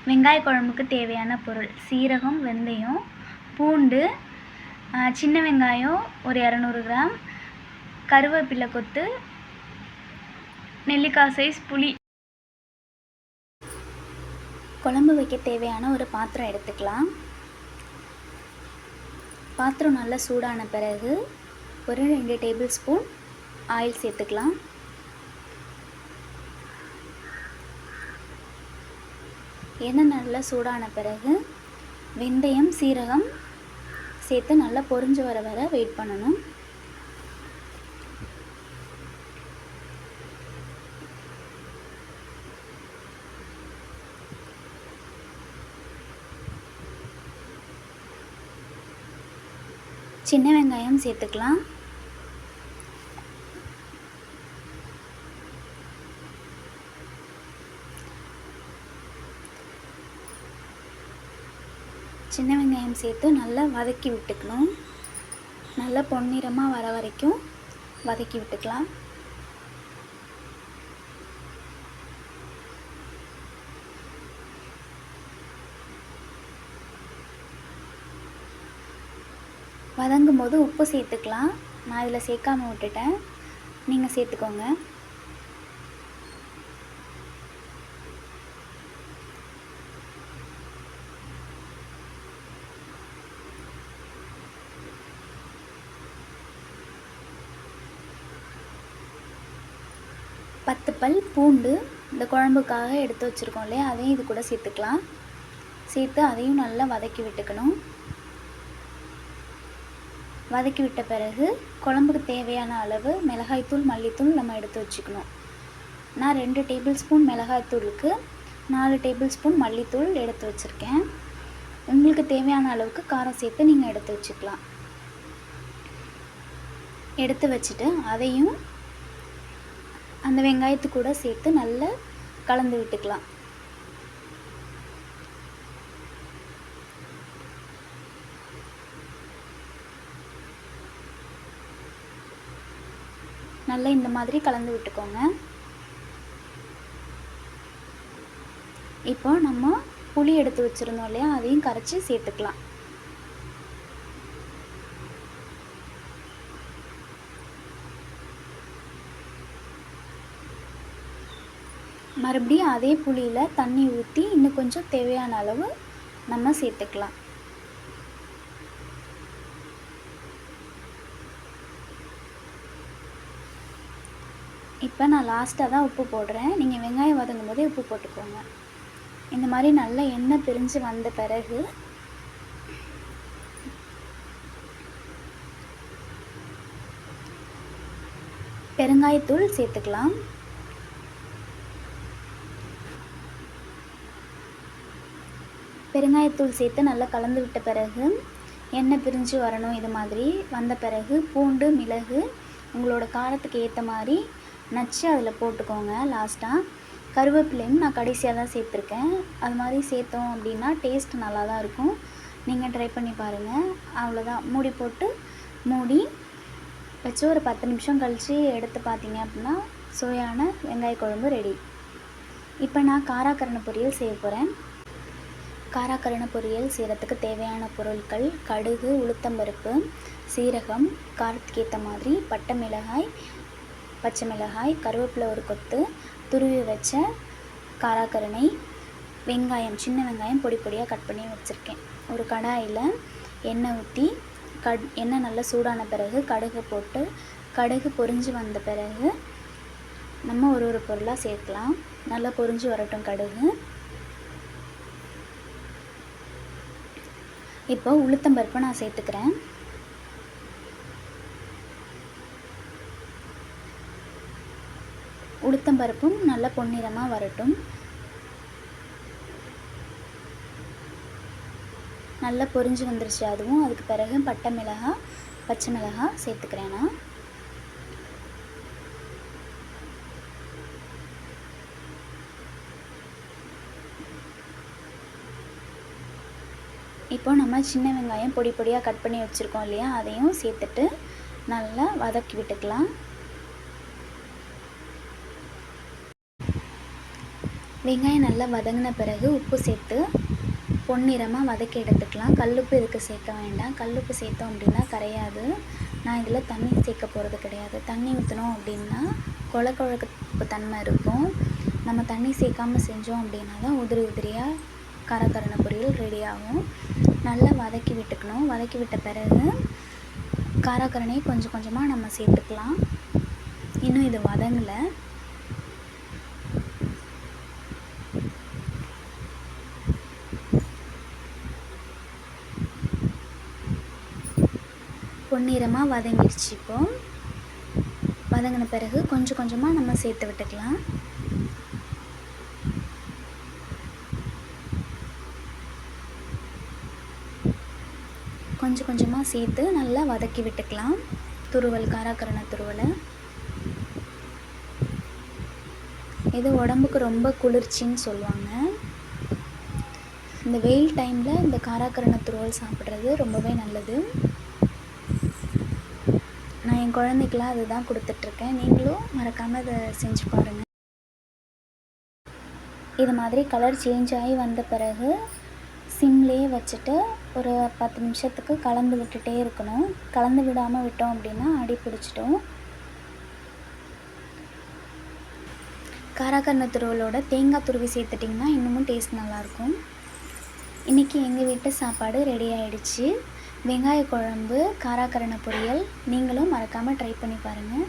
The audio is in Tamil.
வெங்காய குழம்புக்கு தேவையான பொருள்: சீரகம், வெந்தயம், பூண்டு, சின்ன வெங்காயம் ஒரு 200 கிராம், கருவேப்பிலை கொத்து, நெல்லிக்காய் சைஸ் புளி. குழம்பு வைக்க தேவையான ஒரு பாத்திரம் எடுத்துக்கலாம். பாத்திரம் நல்லா சூடான பிறகு ஒரு 2 டேபிள் ஸ்பூன் ஆயில் சேர்த்துக்கலாம். எண்ணெய் நல்லா சூடான பிறகு வெந்தயம், சீரகம் சேர்த்து நல்லா பொரிஞ்சு வர வெயிட் பண்ணணும். சின்ன வெங்காயம் சேர்த்துக்கலாம். சின்ன வெங்காயம் சேர்த்து நல்லா வதக்கி விட்டுக்கணும். நல்லா பொன்னிறமாக வர வரைக்கும் வதக்கி விட்டுக்கலாம். வதங்கும் போது உப்பு சேர்த்துக்கலாம். நான் இதில் சேர்க்காம விட்டுட்டேன், நீங்கள் சேர்த்துக்கோங்க. பத்து பல் பூண்டு இந்த குழம்புக்காக எடுத்து வச்சுருக்கோம் இல்லையா, அதையும் இது கூட சேர்த்துக்கலாம். சேர்த்து அதையும் நல்லா வதக்கி விட்டுக்கணும். வதக்கி விட்ட பிறகு குழம்புக்கு தேவையான அளவு மிளகாய்த்தூள், மல்லித்தூள் நம்ம எடுத்து வச்சுக்கணும். நான் 2 டேபிள் ஸ்பூன் மிளகாய்த்தூளுக்கு 4 டேபிள் ஸ்பூன் மல்லித்தூள் எடுத்து வச்சுருக்கேன். உங்களுக்கு தேவையான அளவுக்கு காரம் சேர்த்து நீங்கள் எடுத்து வச்சுக்கலாம். எடுத்து வச்சுட்டு அதையும் அந்த வெங்காயத்து கூட சேர்த்து நல்லா கலந்து விட்டுக்கலாம். நல்லா இந்த மாதிரி கலந்து விட்டுக்கோங்க. இப்போ நம்ம புளி எடுத்து வச்சுருந்தோம் இல்லையா, அதையும் கரைச்சி சேர்த்துக்கலாம். மறுபடியும் அதே புளியில் தண்ணி ஊற்றி இன்னும் கொஞ்சம் தேவையான அளவு நம்ம சேர்த்துக்கலாம். இப்போ நான் லாஸ்ட்டாக தான் உப்பு போடுறேன். நீங்கள் வெங்காயம் வதங்கும் போதே உப்பு போட்டுக்கோங்க. இந்த மாதிரி நல்லா எண்ணெய் பிரிஞ்சு வந்த பிறகு பெருங்காயத்தூள் சேர்த்துக்கலாம். பெருங்காயத்தூள் சேர்த்து நல்லா கலந்து விட்ட பிறகு எண்ணெய் பிரிஞ்சு வரணும். இது மாதிரி வந்த பிறகு பூண்டு, மிளகு உங்களோட காரத்துக்கு ஏற்ற மாதிரி நச்சு அதில் போட்டுக்கோங்க. லாஸ்ட்டாக கருவேப்பிலையும் நான் கடைசியாக தான் சேர்த்துருக்கேன். அது மாதிரி சேர்த்தோம் அப்படின்னா டேஸ்ட் நல்லா தான் இருக்கும். நீங்கள் ட்ரை பண்ணி பாருங்கள். அவ்வளோதான், மூடி போட்டு மூடி வச்சு ஒரு 10 நிமிஷம் கழித்து எடுத்து பார்த்தீங்க அப்படின்னா சுவையான வெங்காய குழம்பு ரெடி. இப்போ நான் காராக்கருணை பொரியல் செய்ய போகிறேன். காராக்கருணை பொரியல் செய்கிறதுக்கு தேவையான பொருட்கள்: கடுகு, உளுத்தம்பருப்பு, சீரகம், காரத்துக்கு ஏற்ற மாதிரி பட்டை மிளகாய், பச்சை மிளகாய், கருவேப்பிலை ஒரு கொத்து, துருவி வச்ச காராக்கருணை, வெங்காயம், சின்ன வெங்காயம் பொடி பொடியாக கட் பண்ணி வச்சுருக்கேன். ஒரு கடாயில் எண்ணெய் ஊற்றி எண்ணெய் நல்லா சூடான பிறகு கடுகு போட்டு கடுகு பொரிஞ்சு வந்த பிறகு நம்ம ஒரு பொருளாக சேர்க்கலாம். நல்லா பொரிஞ்சு வரட்டும் கடுகு. இப்போ உளுத்தம்பருப்பை நான் சேர்த்துக்கிறேன். உளுத்தம்பருப்பும் நல்லா பொன்னிறமாக வரட்டும். நல்லா பொரிஞ்சு வந்துருச்சு அதுவும். அதுக்கு பிறகு பட்டை மிளகாய், பச்சை மிளகாய் சேர்த்துக்கிறேன் நான். இப்போ நம்ம சின்ன வெங்காயம் பொடி பொடியாக கட் பண்ணி வச்சுருக்கோம் இல்லையா, அதையும் சேர்த்துட்டு நல்லா வதக்கி விட்டுக்கலாம். வெங்காயம் நல்லா வதங்கின பிறகு உப்பு சேர்த்து பொன்னிறமாக வதக்கி எடுத்துக்கலாம். கல்லுப்பு இதுக்கு சேர்க்க வேண்டாம். கல்லுப்பு சேர்த்தோம் அப்படின்னா கரையாது. நான் இதில் தண்ணி சேர்க்க போகிறது கிடையாது. தண்ணி ஊற்றினோம் அப்படின்னா கொழப்பு தன்மை இருக்கும். நம்ம தண்ணி சேர்க்காமல் செஞ்சோம் அப்படின்னா தான் உதிரி உதிரியாக காரக்கரண பொரியல் ரெடி ஆகும். நல்லா வதக்கி விட்டுக்கணும். வதக்கி விட்ட பிறகு காரக்கரணையை கொஞ்சம் கொஞ்சமாக நம்ம சேர்த்துக்கலாம். இன்னும் இது வதங்கலை. பொன்னிறமாக வதங்கிடுச்சு. இப்போது வதங்கின பிறகு கொஞ்சம் கொஞ்சமாக நம்ம சேர்த்து விட்டுக்கலாம். கொஞ்சம் கொஞ்சமாக சேர்த்து நல்லா வதக்கி விட்டுக்கலாம். துருவல், காரக்கரண துருவலை. இது உடம்புக்கு ரொம்ப குளிர்ச்சின்னு சொல்லுவாங்க. இந்த வெயில் டைமில் இந்த காரக்கரண துருவல் சாப்பிட்றது ரொம்பவே நல்லது. நான் என் குழந்தைக்கெலாம் அதுதான் கொடுத்துட்ருக்கேன். நீங்களும் மறக்காமல் அதை செஞ்சு பாருங்கள். இது மாதிரி கலர் சேஞ்ச் ஆகி வந்த பிறகு சிம்லேயே வச்சுட்டு ஒரு 10 நிமிஷத்துக்கு கலந்து விட்டுட்டே இருக்கணும். கலந்து விடாமல் விட்டோம் அப்படின்னா அடி பிடிச்சிட்டோம். காரக்கரண துருவலோட தேங்காய் துருவி சேர்த்துட்டிங்கன்னா இன்னமும் டேஸ்ட் நல்லாயிருக்கும். இன்றைக்கி எங்கள் வீட்டு சாப்பாடு ரெடி ஆகிடுச்சு. வெங்காய குழம்பு, காரக்கரண பொரியல். நீங்களும் மறக்காமல் ட்ரை பண்ணி பாருங்கள்.